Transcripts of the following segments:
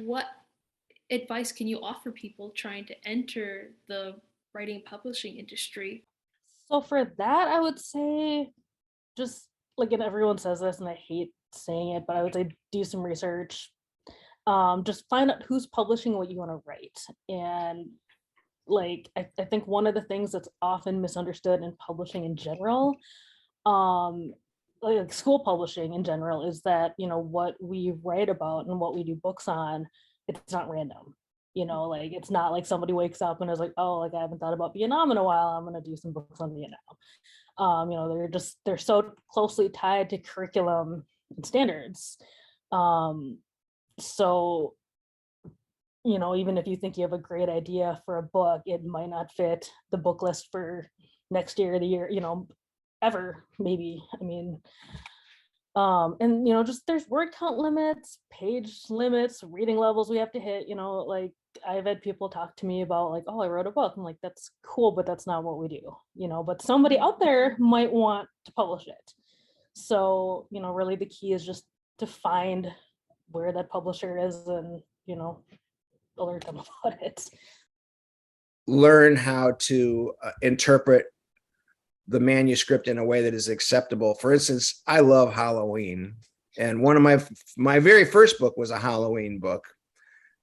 what advice can you offer people trying to enter the writing and publishing industry? So for that, I would say just like, and everyone says this, and I hate saying it, but I would say do some research. Just find out who's publishing what you want to write. And like, I think one of the things that's often misunderstood in publishing in general, um, like school publishing in general, is that, what we write about and what we do books on, it's not random. Like, it's not like somebody wakes up and is like, oh, like I haven't thought about Vietnam in a while, I'm gonna do some books on Vietnam. They're so closely tied to curriculum and standards. So even if you think you have a great idea for a book, it might not fit the book list for next year, the year, ever, maybe. I mean, and just there's word count limits, page limits, reading levels we have to hit. Like, I've had people talk to me about like, oh, I wrote a book. I'm like, that's cool, but that's not what we do. But somebody out there might want to publish it. So, really the key is just to find where that publisher is and, alert them about it. Learn how to interpret the manuscript in a way that is acceptable. For instance, I love Halloween, and one of my very first book was a Halloween book,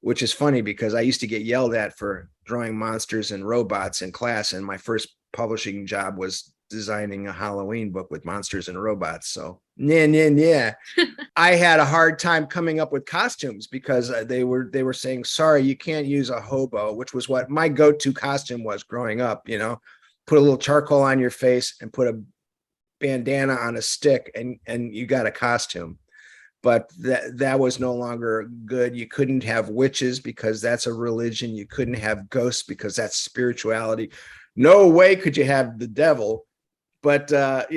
which is funny because I used to get yelled at for drawing monsters and robots in class, and my first publishing job was designing a Halloween book with monsters and robots. So yeah. I had a hard time coming up with costumes because they were saying, sorry, you can't use a hobo, which was what my go-to costume was growing up. Put a little charcoal on your face and put a bandana on a stick and you got a costume. But that was no longer good. You couldn't have witches because that's a religion. You couldn't have ghosts because that's spirituality. No way could you have the devil. But that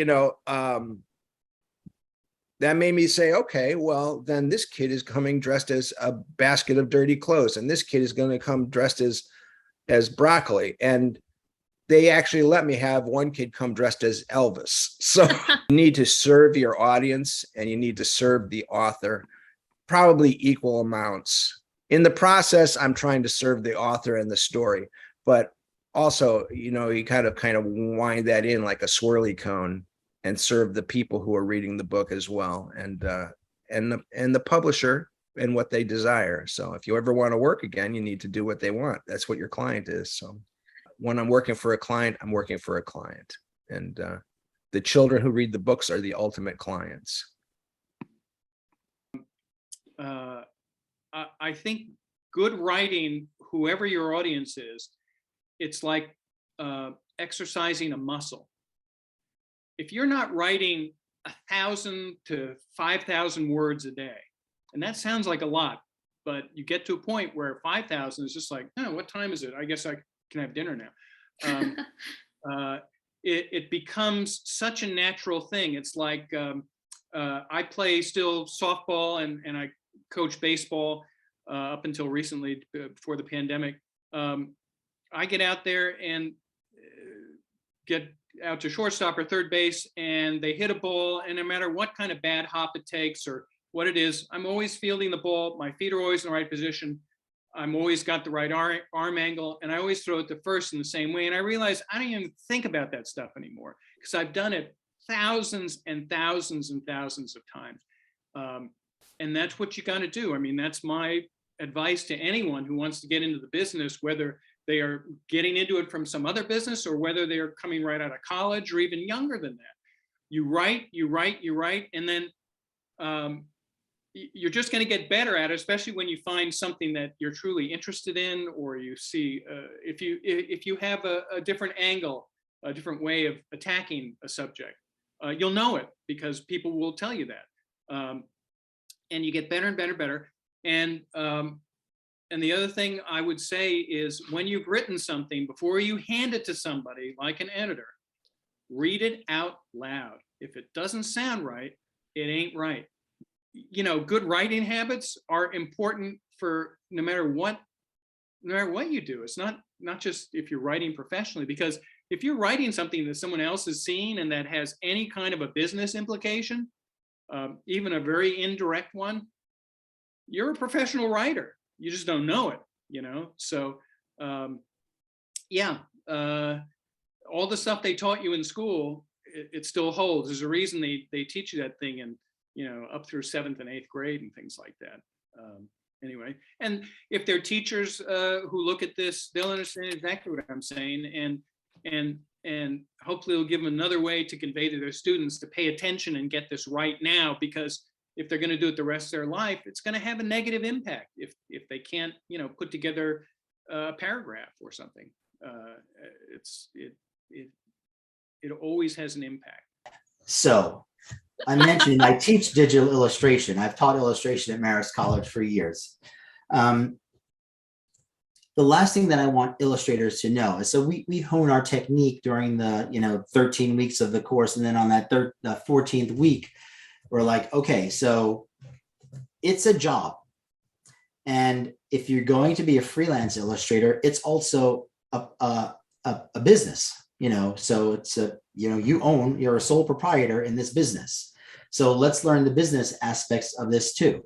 made me say, okay, well, then this kid is coming dressed as a basket of dirty clothes, and this kid is going to come dressed as broccoli. And they actually let me have one kid come dressed as Elvis. So you need to serve your audience and you need to serve the author, probably equal amounts. In the process, I'm trying to serve the author and the story, but also, you kind of wind that in like a swirly cone and serve the people who are reading the book as well, and the publisher and what they desire. So if you ever want to work again, you need to do what they want. That's what your client is. So when I'm working for a client, I'm working for a client, and the children who read the books are the ultimate clients. I think good writing, whoever your audience is, it's like exercising a muscle. If you're not writing 1,000 to 5,000 words a day, and that sounds like a lot, but you get to a point where 5,000 is just like, oh, what time is it? I guess I can have dinner now. It becomes such a natural thing. It's like I play still softball and I coach baseball up until recently, before the pandemic. I get out there and get out to shortstop or third base, and they hit a ball, and no matter what kind of bad hop it takes or what it is, I'm always fielding the ball. My feet are always in the right position. I'm always got the right arm angle, and I always throw it to first in the same way. And I realize I don't even think about that stuff anymore because I've done it thousands and thousands and thousands of times. And that's what you got to do. I mean, that's my advice to anyone who wants to get into the business, whether they are getting into it from some other business or whether they're coming right out of college or even younger than that. You write, and then you're just going to get better at it, especially when you find something that you're truly interested in, or you see if you have a different angle, a different way of attacking a subject, you'll know it because people will tell you that, and you get better and better. And the other thing I would say is when you've written something, before you hand it to somebody like an editor, read it out loud. If it doesn't sound right, it ain't right. Good writing habits are important for no matter what you do. It's not just if you're writing professionally, because if you're writing something that someone else is seeing and that has any kind of a business implication, even a very indirect one, you're a professional writer. you just don't know it, you know? So yeah, all the stuff they taught you in school, it still holds. There's a reason they teach you that thing in, you know, up through 7th and 8th grade and things like that. Anyway, and if they're teachers who look at this, they'll understand exactly what I'm saying, and hopefully it'll give them another way to convey to their students to pay attention and get this right now, because if they're going to do it the rest of their life, it's going to have a negative impact if they can't, you know, put together a paragraph or something. It always has an impact. So I mentioned I teach digital illustration. I've taught illustration at Marist College for years. The last thing that I want illustrators to know is, so we hone our technique during the, you know, 13 weeks of the course. And then on that 14th week, we're like, okay, so it's a job. And if you're going to be a freelance illustrator, it's also a business, you know, so it's a, you know, you're a sole proprietor in this business. So let's learn the business aspects of this too.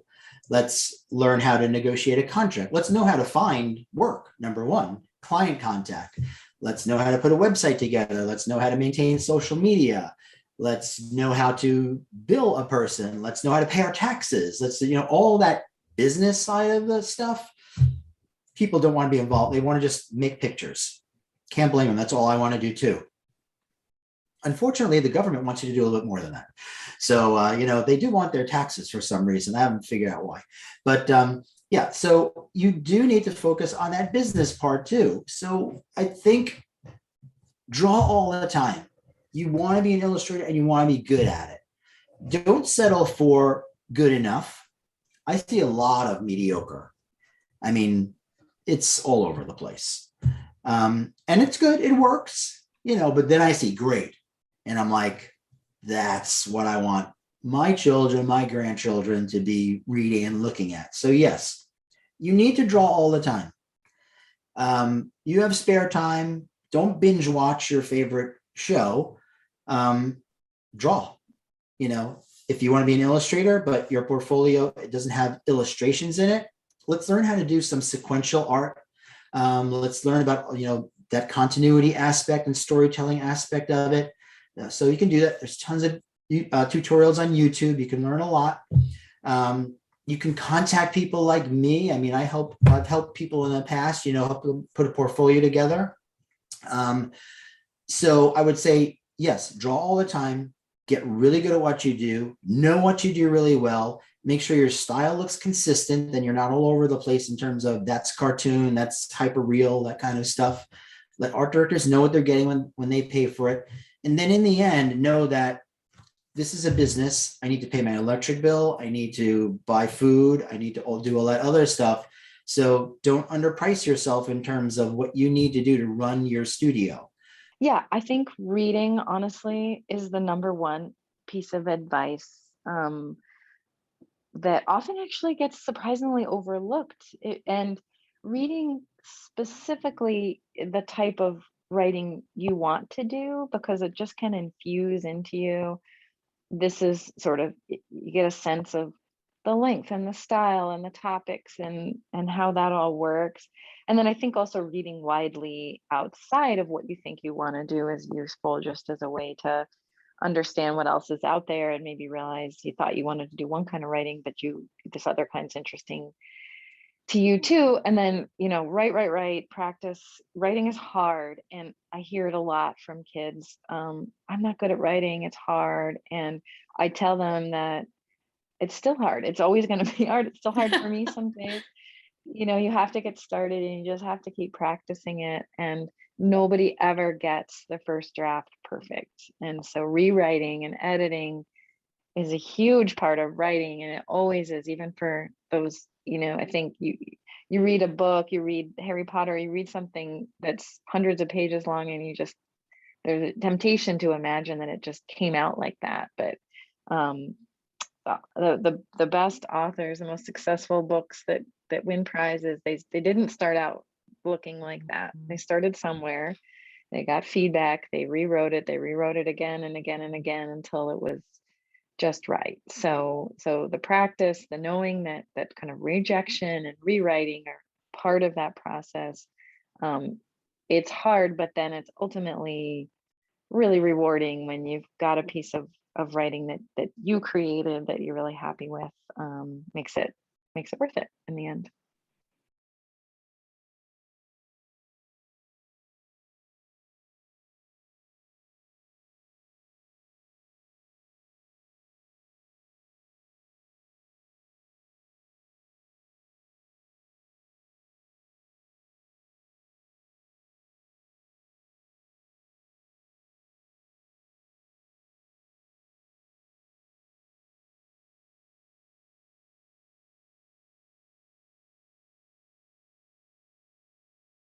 Let's learn how to negotiate a contract. Let's know how to find work. Number one, client contact. Let's know how to put a website together. Let's know how to maintain social media. Let's know how to bill a person. Let's know how to pay our taxes. Let's, you know, all that business side of the stuff. People don't want to be involved. They want to just make pictures. Can't blame them. That's all I want to do too. Unfortunately, the government wants you to do a little bit more than that. So, you know, they do want their taxes for some reason. I haven't figured out why. But yeah, so you do need to focus on that business part too. So I think draw all the time. You want to be an illustrator and you want to be good at it. Don't settle for good enough. I see a lot of mediocre. I mean, it's all over the place. And it's good. It works, you know, but then I see great. And I'm like, that's what I want my children, my grandchildren to be reading and looking at. So yes, you need to draw all the time. You have spare time. Don't binge watch your favorite show. Draw. You know, if you want to be an illustrator, but your portfolio, it doesn't have illustrations in it, let's learn how to do some sequential art. Let's learn about, you know, that continuity aspect and storytelling aspect of it. So you can do that. There's tons of tutorials on YouTube. You can learn a lot. You can contact people like me. I mean, I've helped people in the past, you know, help them put a portfolio together. So I would say, yes, draw all the time, get really good at what you do, know what you do really well, make sure your style looks consistent, then you're not all over the place in terms of that's cartoon, that's hyper real, that kind of stuff. Let art directors know what they're getting when they pay for it. And then in the end, know that this is a business. I need to pay my electric bill. I need to buy food. I need to do all that other stuff. So don't underprice yourself in terms of what you need to do to run your studio. Yeah, I think reading, honestly, is the number one piece of advice that often actually gets surprisingly overlooked. And reading specifically the type of writing you want to do, because it just can infuse into you. This is sort of, you get a sense of the length and the style and the topics and how that all works. And then I think also reading widely outside of what you think you want to do is useful, just as a way to understand what else is out there, and maybe realize you thought you wanted to do one kind of writing, but this other kind's interesting to you too. And then, you know, write, practice. Writing is hard. And I hear it a lot from kids. I'm not good at writing. It's hard. And I tell them that it's still hard. It's always going to be hard. It's still hard for me some days. You know, you have to get started and you just have to keep practicing it. And nobody ever gets the first draft perfect. And so rewriting and editing is a huge part of writing, and it always is, even for those, you know, I think you read a book, you read Harry Potter, you read something that's hundreds of pages long, and there's a temptation to imagine that it just came out like that. But the best authors, the most successful books that win prizes, they didn't start out looking like that. They started somewhere, they got feedback, they rewrote it again and again and again until it was just right. So the practice, the knowing that kind of rejection and rewriting are part of that process. It's hard, but then it's ultimately really rewarding when you've got a piece of writing that you created that you're really happy with. Makes it worth it in the end.